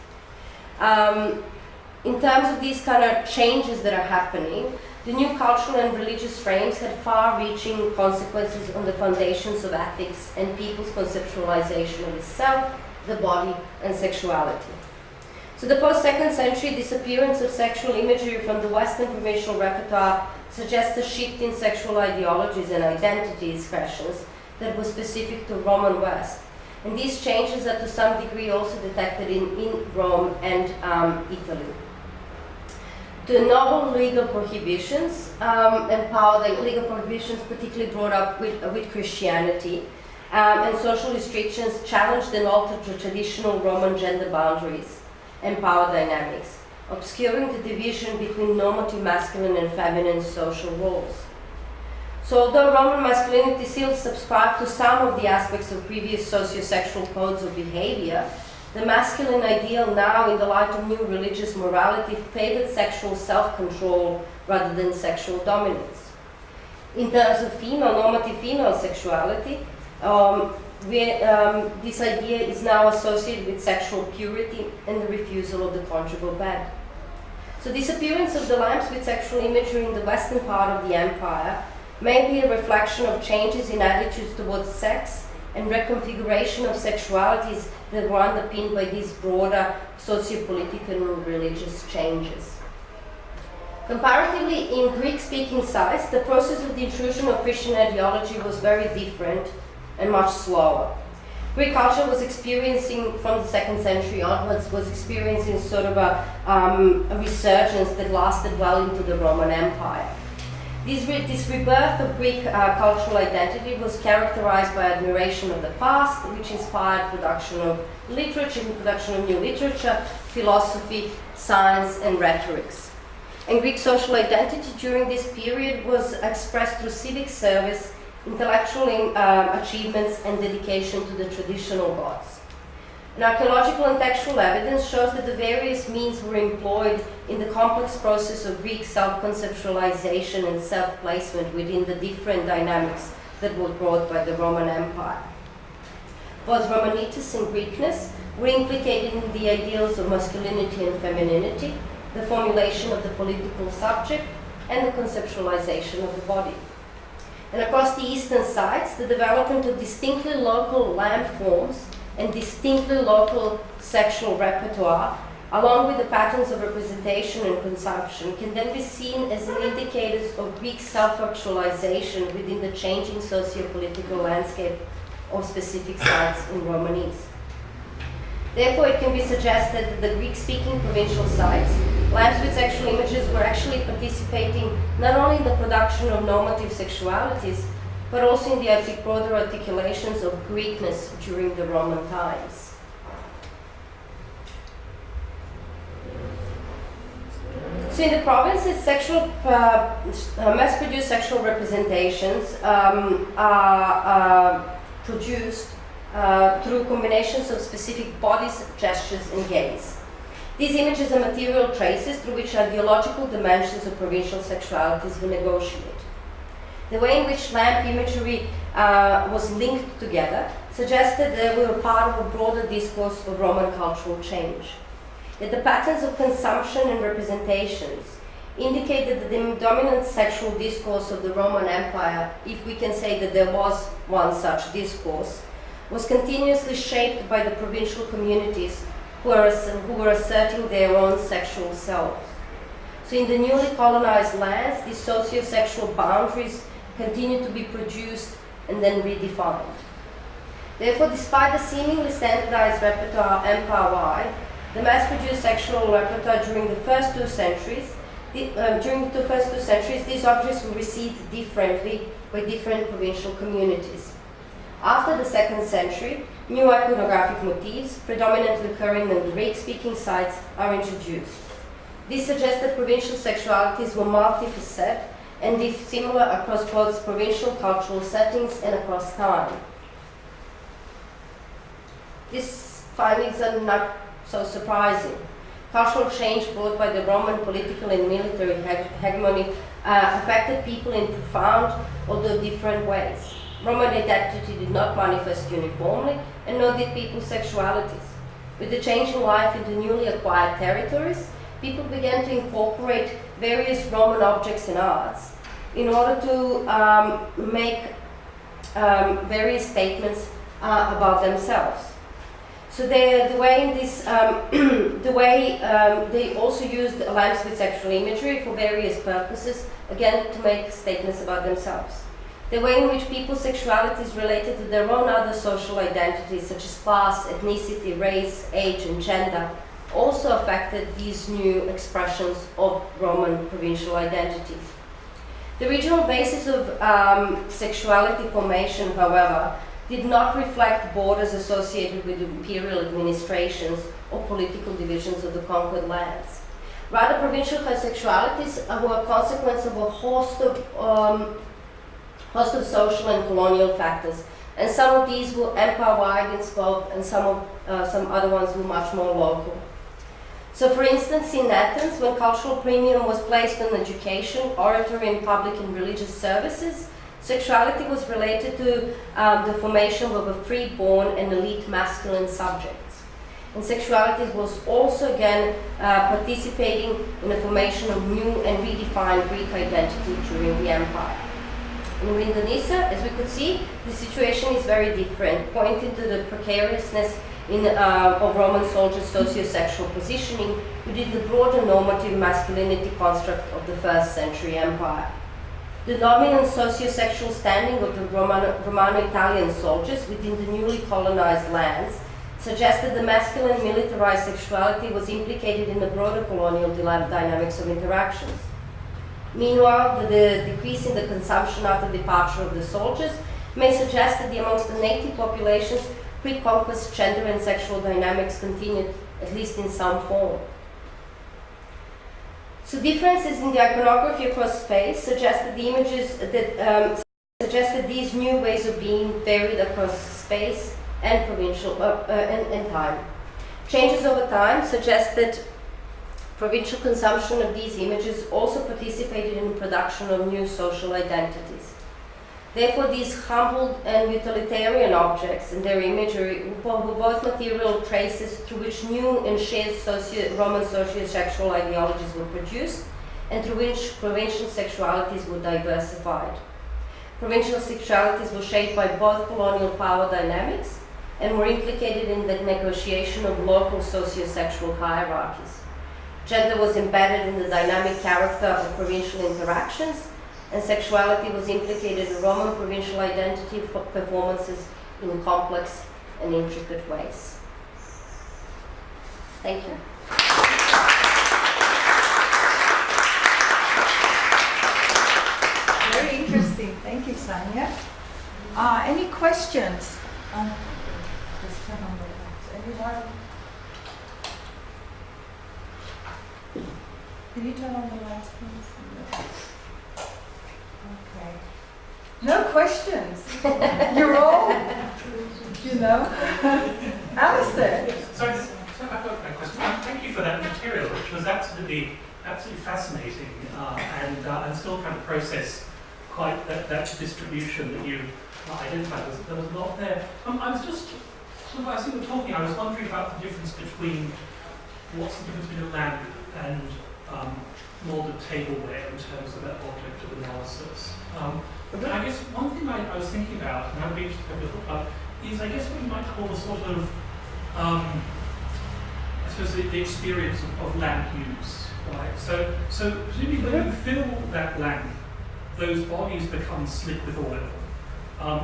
In terms of these kind of changes that are happening, the new cultural and religious frames had far-reaching consequences on the foundations of ethics and people's conceptualization of the self, the body, and sexuality. So the post-2nd century disappearance of sexual imagery from the Western provincial repertoire suggests a shift in sexual ideologies and identity expressions that was specific to Roman West. And these changes are to some degree also detected in Rome and Italy. The novel legal prohibitions the legal prohibitions particularly brought up with Christianity and social restrictions challenged and altered the traditional Roman gender boundaries and power dynamics, obscuring the division between normative masculine and feminine social roles. So although Roman masculinity still subscribed to some of the aspects of previous socio-sexual codes of behavior, the masculine ideal now, in the light of new religious morality, favored sexual self-control rather than sexual dominance. In terms of normative female sexuality, this idea is now associated with sexual purity and the refusal of the conjugal bed. So disappearance of the lamps with sexual imagery in the western part of the empire may be a reflection of changes in attitudes towards sex and reconfiguration of sexualities that were underpinned by these broader socio-political and religious changes. Comparatively, in Greek-speaking sites, the process of the intrusion of Christian ideology was very different and much slower. Greek culture was experiencing, from the 2nd century onwards, was experiencing sort of a resurgence that lasted well into the Roman Empire. This rebirth of Greek cultural identity was characterized by admiration of the past, which inspired production of literature, production of new literature, philosophy, science, and rhetorics. And Greek social identity during this period was expressed through civic service, intellectual achievements, and dedication to the traditional gods. And archaeological and textual evidence shows that the various means were employed in the complex process of Greek self-conceptualization and self-placement within the different dynamics that were brought by the Roman Empire. Both Romanitas and Greekness were implicated in the ideals of masculinity and femininity, the formulation of the political subject, and the conceptualization of the body. And across the eastern sites, the development of distinctly local land forms and distinctly local sexual repertoire, along with the patterns of representation and consumption, can then be seen as an indicators of Greek self-actualization within the changing socio-political landscape of specific sites in Romanese. Therefore, it can be suggested that the Greek-speaking provincial sites, lamps with sexual images, were actually participating not only in the production of normative sexualities, but also in the broader articulations of Greekness during the Roman times. So in the provinces, mass-produced sexual representations are produced through combinations of specific bodies, gestures, and gaze. These images are material traces through which ideological dimensions of provincial sexualities were negotiated. The way in which lamp imagery was linked together suggested they were part of a broader discourse of Roman cultural change. Yet the patterns of consumption and representations indicated that the dominant sexual discourse of the Roman Empire, if we can say that there was one such discourse, was continuously shaped by the provincial communities who were asserting their own sexual self. So in the newly colonized lands, these socio-sexual boundaries continue to be produced and then redefined. Therefore, despite the seemingly standardized repertoire empire-wide, the mass-produced sexual repertoire during the first two centuries, these objects were received differently by different provincial communities. After the 2nd century, new iconographic motifs, predominantly occurring in Greek-speaking sites, are introduced. This suggests that provincial sexualities were multifaceted and similar across both provincial cultural settings and across time. These findings are not so surprising. Cultural change brought by the Roman political and military hegemony affected people in profound, although different ways. Roman identity did not manifest uniformly, and nor did people's sexualities. With the change in life into newly acquired territories, people began to incorporate various Roman objects and arts in order to make various statements about themselves. So they also used lamps with sexual imagery for various purposes, again to make statements about themselves. The way in which people's sexualities related to their own other social identities, such as class, ethnicity, race, age, and gender, also affected these new expressions of Roman provincial identity. The regional basis of sexuality formation, however, did not reflect borders associated with imperial administrations or political divisions of the conquered lands. Rather, provincial sexualities were a consequence of a host of social and colonial factors, and some of these were empire-wide in scope, and some other ones were much more local. So, for instance, in Athens, when cultural premium was placed on education, oratory, and public and religious services, sexuality was related to the formation of a free-born and elite masculine subjects. And sexuality was also again participating in the formation of new and redefined Greek identity during the empire. In Indonesia, as we could see, the situation is very different, pointing to the precariousness of Roman soldiers' socio-sexual positioning within the broader normative masculinity construct of the 1st century empire. The dominant socio-sexual standing of the Romano-Italian soldiers within the newly colonized lands suggested the masculine militarized sexuality was implicated in the broader colonial dynamics of interactions. Meanwhile, the decrease in the consumption after the departure of the soldiers may suggest that amongst the native populations, pre-conquest gender and sexual dynamics continued, at least in some form. So differences in the iconography across space suggest that the images that these new ways of being varied across space and provincial and time. Changes over time suggest that provincial consumption of these images also participated in the production of new social identities. Therefore, these humbled and utilitarian objects and their imagery were both material traces through which new and shared Roman socio-sexual ideologies were produced, and through which provincial sexualities were diversified. Provincial sexualities were shaped by both colonial power dynamics and were implicated in the negotiation of local socio-sexual hierarchies. Gender was embedded in the dynamic character of provincial interactions, and sexuality was implicated in Roman provincial identity performances in complex and intricate ways. Thank you. Very interesting. Thank you, Sanja. Any questions? Just turn on the lights. Anyone? Can you turn on the lights, please? Okay. No questions. You're all, Alistair. So I've got a question. Thank you for that material, which was absolutely fascinating, and I'm still trying to process quite that distribution that you identified. There was a lot there. I was just, as you were talking, I was wondering about the difference between what's the difference between a lamp and molded tableware in terms of that object of analysis. But I guess one thing I was thinking about, and I'd be interested to have your thought about, is I guess what you might call the sort of, I suppose the experience of lamp use, right? So presumably when you fill that lamp those bodies become slick with oil.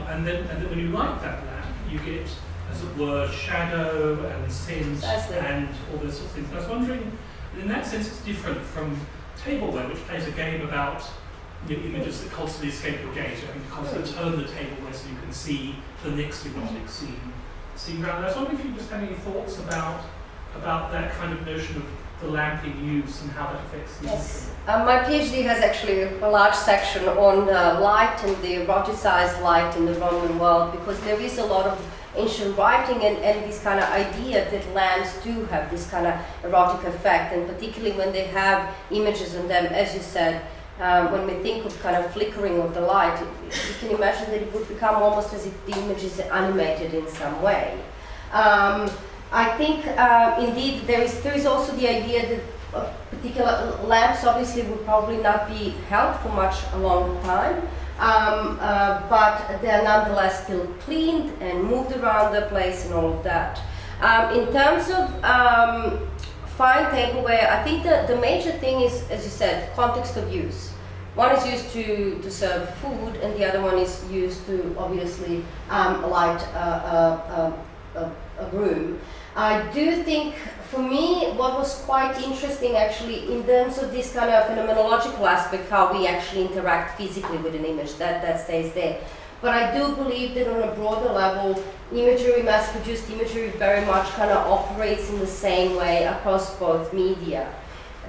And then when you light that lamp, you get, as it were, shadow and scent and all those sorts of things. And I was wondering, in that sense, it's different from tableware, which plays a game about images that constantly escape your gaze. You constantly turn the tableware so you can see the next erotic scene around. I was wondering if you just had any thoughts about that kind of notion of the lamp in use and how that affects the Yes. My PhD has actually a large section on light and the eroticized light in the Roman world, because there is a lot of ancient writing and this kind of idea that lamps do have this kind of erotic effect, and particularly when they have images on them, as you said. When we think of kind of flickering of the light, you can imagine that it would become almost as if the image is animated in some way. I think indeed there is also the idea that particular lamps obviously would probably not be held for much a long time, but they are nonetheless still cleaned and moved around the place and all of that. In terms of fine tableware, I think the major thing is, as you said, context of use. One is used to serve food, and the other one is used to obviously light a room. I do think, for me, what was quite interesting actually in terms of this kind of phenomenological aspect, how we actually interact physically with an image, that stays there. But I do believe that on a broader level, imagery, mass-produced imagery, very much kind of operates in the same way across both media.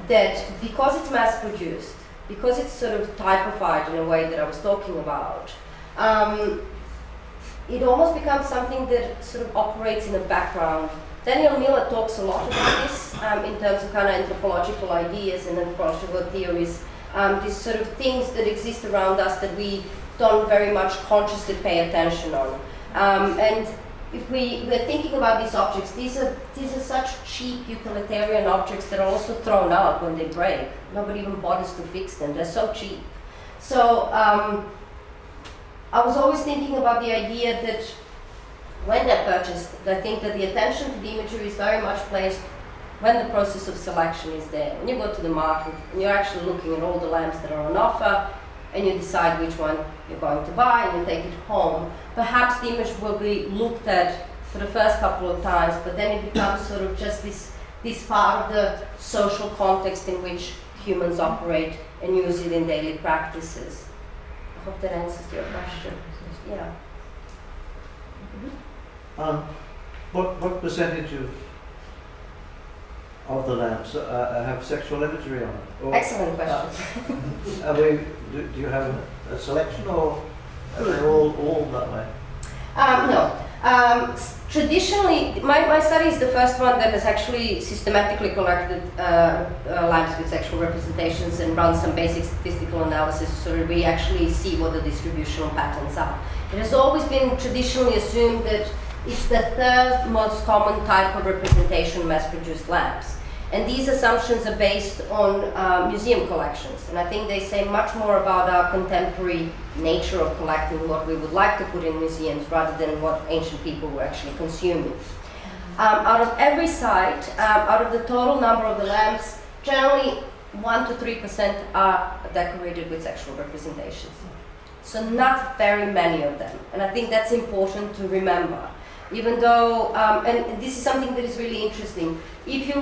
That because it's mass-produced, because it's sort of typified in a way that I was talking about, it almost becomes something that sort of operates in the background. Daniel Miller talks a lot about this in terms of kind of anthropological ideas and anthropological theories, these sort of things that exist around us that we don't very much consciously pay attention on. And if we're thinking about these objects, these are such cheap utilitarian objects that are also thrown out when they break. Nobody even bothers to fix them, they're so cheap. So I was always thinking about the idea that when they're purchased, I think that the attention to the imagery is very much placed when the process of selection is there. When you go to the market and you're actually looking at all the lamps that are on offer, and you decide which one you're going to buy and you take it home, perhaps the image will be looked at for the first couple of times, but then it becomes sort of just this part of the social context in which humans operate and use it in daily practices. I hope that answers your question. Yeah. What percentage of the lamps have sexual imagery on it? Or, excellent question. Do you have a selection, or are they all that way? No. Traditionally, my study is the first one that has actually systematically collected lamps with sexual representations and run some basic statistical analysis so that we actually see what the distributional patterns are. It has always been traditionally assumed that it's the third most common type of representation, mass-produced lamps. And these assumptions are based on museum collections. And I think they say much more about our contemporary nature of collecting what we would like to put in museums rather than what ancient people were actually consuming. Out of every site, out of the total number of the lamps, generally 1 to 3% are decorated with sexual representations. So not very many of them. And I think that's important to remember. Even though, and this is something that is really interesting, if you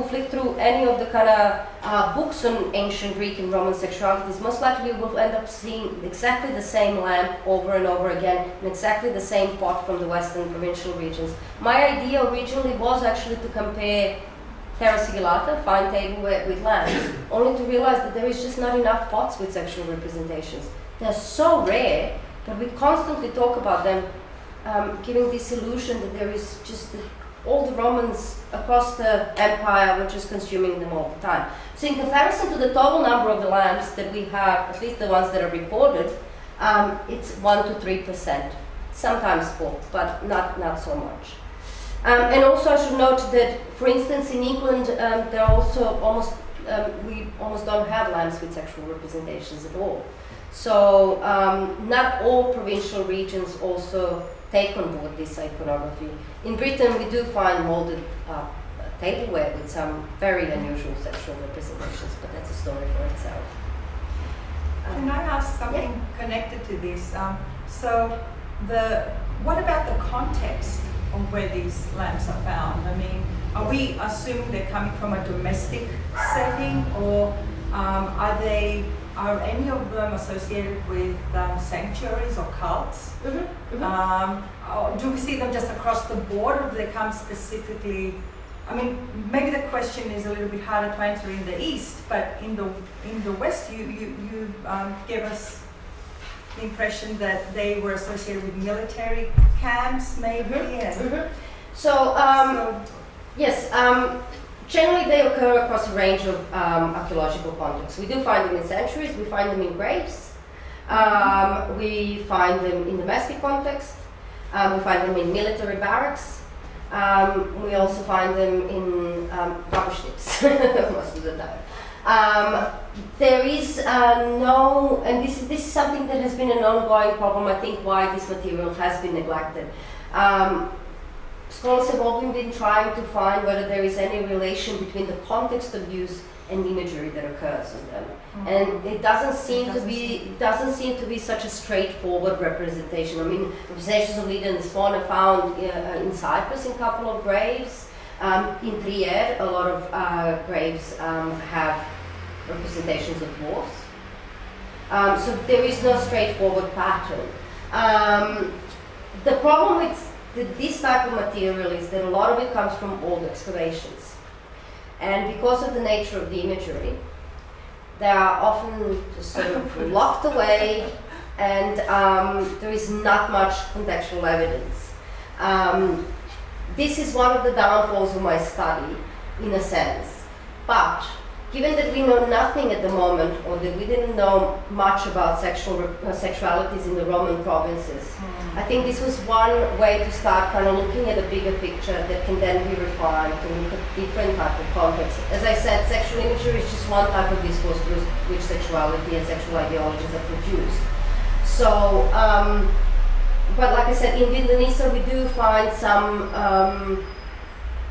flick through any of the kind of books on ancient Greek and Roman sexualities, most likely you will end up seeing exactly the same lamp over and over again, and exactly the same pot from the western provincial regions. My idea originally was actually to compare terra sigillata, fine tableware, with lamps, only to realize that there is just not enough pots with sexual representations. They're so rare, but we constantly talk about them, giving this illusion that there is just all the Romans across the empire were just consuming them all the time. So in comparison to the total number of the lamps that we have, at least the ones that are recorded, it's 1 to 3%, sometimes 4, but not so much. And also I should note that, for instance, in England, there are also we almost don't have lamps with sexual representations at all. So not all provincial regions also take on board this iconography. In Britain, we do find molded tableware with some very unusual sexual representations, but that's a story for itself. Can I ask something connected to this? So, what about the context of where these lamps are found? I mean, are we assuming they're coming from a domestic setting, or are any of them associated with sanctuaries or cults? Or do we see them just across the board, or do they come specifically? I mean, maybe the question is a little bit harder to answer in the East, but in the West, you gave us the impression that they were associated with military camps, maybe. So, yes, generally they occur across a range of archaeological contexts. We do find them in sanctuaries, we find them in graves, we find them in domestic context, we find them in military barracks, we also find them in rubber ships most of the time. There is and this is something that has been an ongoing problem, I think, why this material has been neglected. Scholars have often been trying to find whether there is any relation between the context of use and imagery that occurs in them, and it doesn't seem to be such a straightforward representation. I mean, representations of Lydia and the Swan are found in Cyprus in a couple of graves. In Trier, a lot of graves have representations of dwarfs. So there is no straightforward pattern. The problem with this type of material is that a lot of it comes from old excavations. And because of the nature of the imagery, they are often just sort of locked away, and there is not much contextual evidence. This is one of the downfalls of my study, in a sense. But given that we know nothing at the moment, or that we didn't know much about sexualities in the Roman provinces, I think this was one way to start kind of looking at a bigger picture that can then be refined to look at different type of contexts. As I said, sexual imagery is just one type of discourse through which sexuality and sexual ideologies are produced. So, but like I said, in Vietnamese we do find some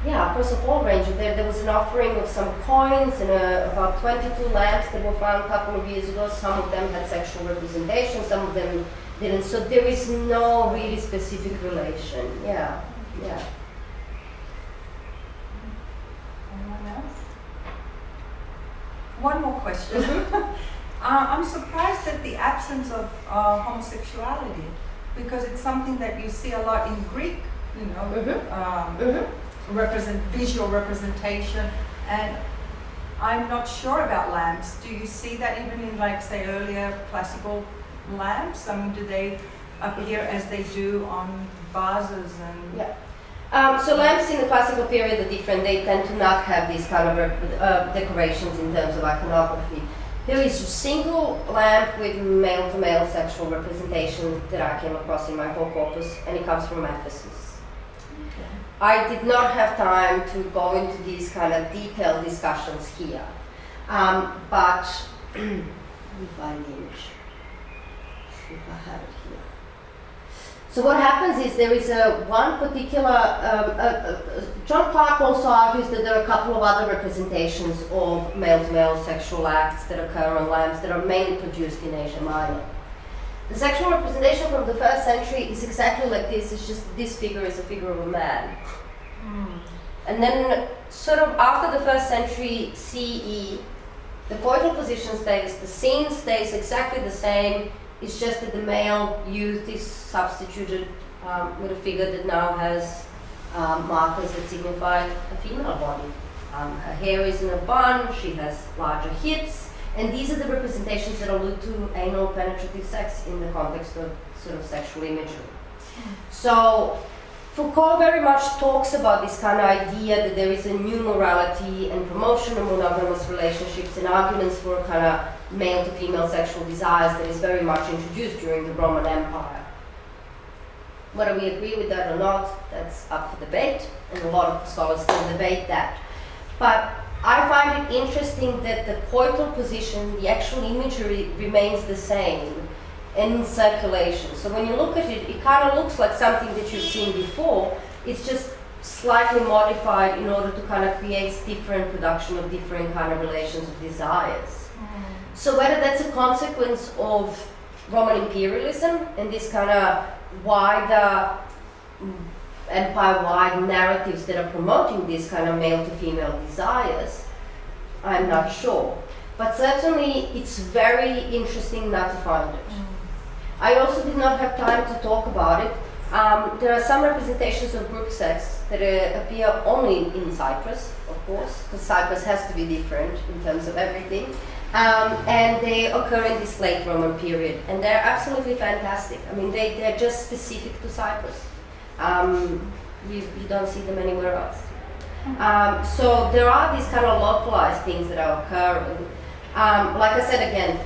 across a whole range. There was an offering of some coins and about 22 lamps that were found a couple of years ago. Some of them had sexual representation, some of them didn't. So there is no really specific relation. Yeah. Anyone else? One more question. I'm surprised at the absence of homosexuality, because it's something that you see a lot in Greek, visual representation, and I'm not sure about lamps. Do you see that even in, like, say, earlier classical lamps? I mean, do they appear as they do on vases and? Yeah. So lamps in the classical period are different. They tend to not have these kind of decorations in terms of iconography. There is a single lamp with male-to-male sexual representation that I came across in my whole corpus, and it comes from Ephesus. I did not have time to go into these kind of detailed discussions here, but let me find the image, if I have it here. So what happens is there is one particular, John Clark also argues that there are a couple of other representations of male-to-male sexual acts that occur on lamps that are mainly produced in Asia Minor. The sexual representation from the 1st century is exactly like this. It's just this figure is a figure of a man. And then sort of after the 1st century CE, the coital position stays, the scene stays exactly the same. It's just that the male youth is substituted with a figure that now has markers that signify a female body. Her hair is in a bun, she has larger hips, and these are the representations that allude to anal penetrative sex in the context of sort of sexual imagery. So Foucault very much talks about this kind of idea that there is a new morality and promotion of monogamous relationships and arguments for a kind of male to female sexual desires that is very much introduced during the Roman Empire. Whether we agree with that or not, that's up for debate, and a lot of scholars still debate that. But I find it interesting that the coital position, the actual imagery, remains the same and in circulation. So when you look at it, it kind of looks like something that you've seen before. It's just slightly modified in order to kind of create different production of different kind of relations of desires. So whether that's a consequence of Roman imperialism and this kind of wider empire-wide narratives that are promoting these kind of male-to-female desires, I'm not sure. But certainly it's very interesting not to find it. I also did not have time to talk about it. There are some representations of group sex that appear only in Cyprus, of course, because Cyprus has to be different in terms of everything. And they occur in this late Roman period, and they're absolutely fantastic. I mean, they're just specific to Cyprus. You don't see them anywhere else. So there are these kind of localized things that are occurring. Like I said again,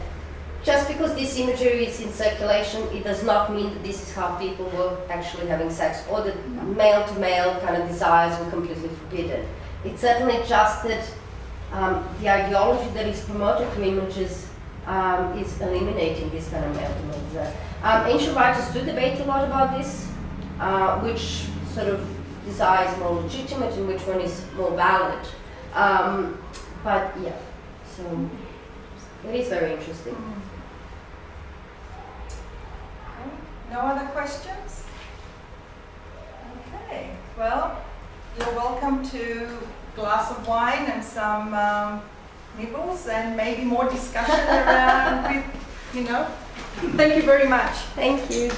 just because this imagery is in circulation, it does not mean that this is how people were actually having sex, or that male-to-male kind of desires were completely forbidden. It's certainly just that the ideology that is promoted through images is eliminating this kind of male-to-male desires. Ancient writers do debate a lot about this, which sort of desire is more legitimate and which one is more valid. But yeah, so it is very interesting. No other questions? Okay, well, you're welcome to a glass of wine and some nibbles and maybe more discussion around with, Thank you very much. Thank you.